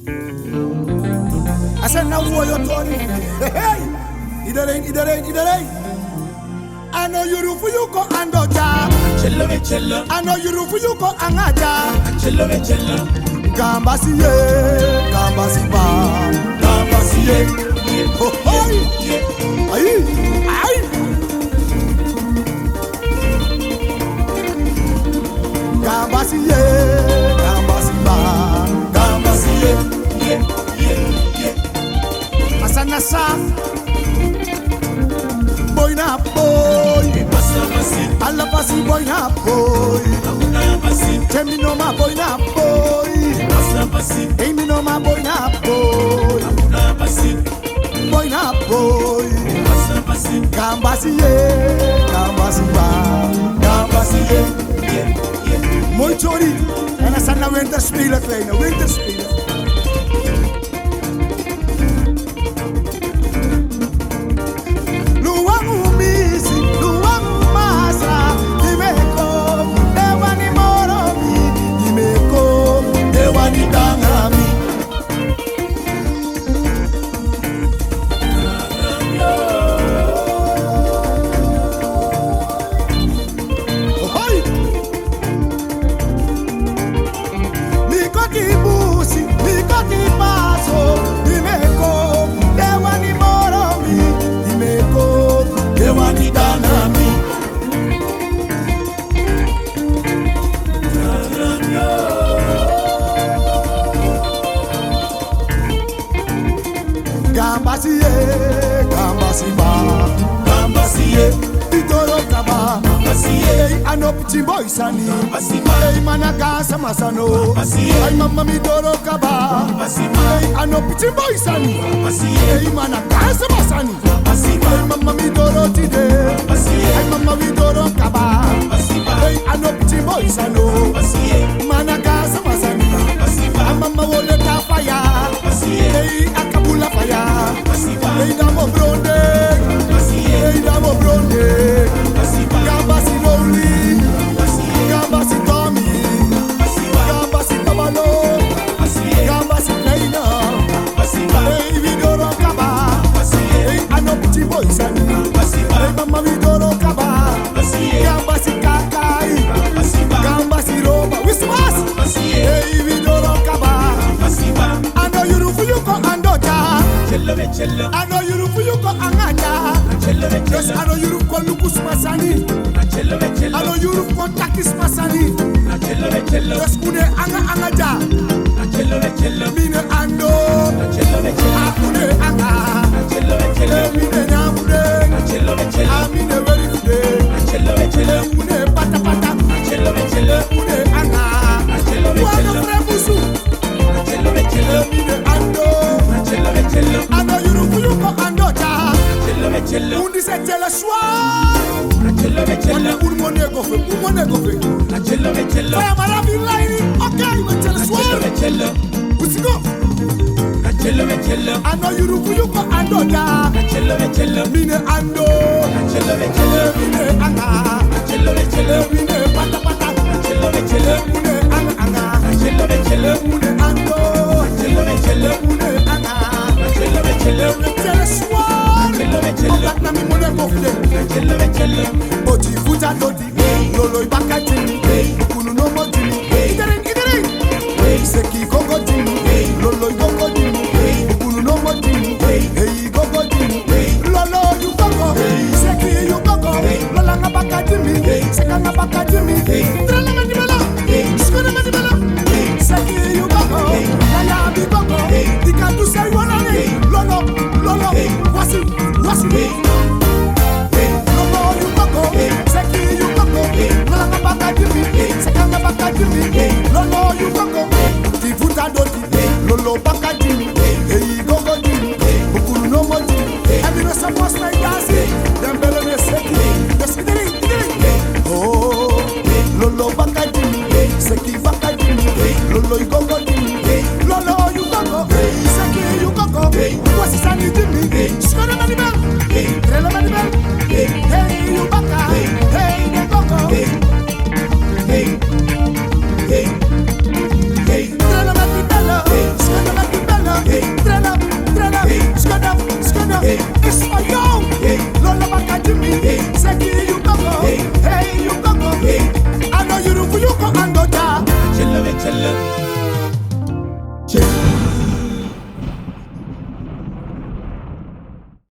I said now who are you Tony? Hey, iedereen. I know you do for you go and doja. I know you do for you go and aja. Gambasi ba, gambasi oh hey, ay. Gambasi ba, gambasi Asanasa, boy na boy. Alabasi boy na boy. Temi no ma boy na boy. Amy no ma boy na boy. Boy na boy. Gambasi ba, gambasi Mooi Jory. En dan zijn naar winterspelen, kleine winterspelen. Luangu misi, luangu masa. Dimeko, dewani moromi. Dimeko, dewani tangami. Gambasi Pitoro kaba Gambasi Anopti boy sani Gambasi Manaka samasano Gambasi Mama Midoro kaba Gambasi Anopti boy sani Gambasi Manaka samasani Gambasi Mama Midoro tide Gambasi Mama Midoro kaba Gambasi Anopti boy sano Gambasi Manaka samasani Gambasi Mama wole tafaya Gambasi Akabula faya Gambasi Damo bronde Damo bronde Gambasi lowly Gambasi Tommy Gambasi Tabalo Gambasi Kleina Hey Vidoro Kaba Hey Anopti Boysani Hey Mama Vidoro Kaba Gambasi Kakai Gambasi Roba Wismas Hey Vidoro Kaba I know you do for you go and doja I know you do for you go and aja Yes, I know you do for Lucas Masani I know you do for Takis Masani Yes, Kune Anga ja Mine Ando Akune Anga Mine Nyamude Amine very good Kune Pata Pata Kune Anga Wana Fremusu Mine Ando I know you do for you go and doja Undi se tele soir Wale urmone gofe Faya maravi laini Okay, we tele soir Usi go I know you do for you go and doja Mine ando Mine anga Mine pata pata Mine anga Mune ando Mune anga Mune tele soir Ogat na mi mone gofle Oti futa dodi Lolo ibaka jini Kunu no mo jini Idere Seki gogo jini Lolo gogo jini Kunu no mo jini Hey gogo jini Lolo you gogo Seki you gogo Lola nga baka jini Seka nga baka jini Trala nga dimela Skone nga dimela Seki you gogo Lala bi gogo Dika tu say wanane Lolo Wasi Lolo you gogo Seki you gogo Lola nga baka jini Seka nga baka jini Lolo you gogo Tifuta doti Lolo baka jini Hey gogo jini Bukuru no mo jini Every no suppose like dancing Them bello me seki Yes idiri Oh Lolo baka jini Seki baka jini Lolo you gogo jini Lolo you gogo Seki you gogo Wasi sani jini Skoro mani bel Trelo mani bel Hey you baka Hey de gogo Hey Trelo mani bello Skoro mani Ismayo, Lola Bakadimi, Seki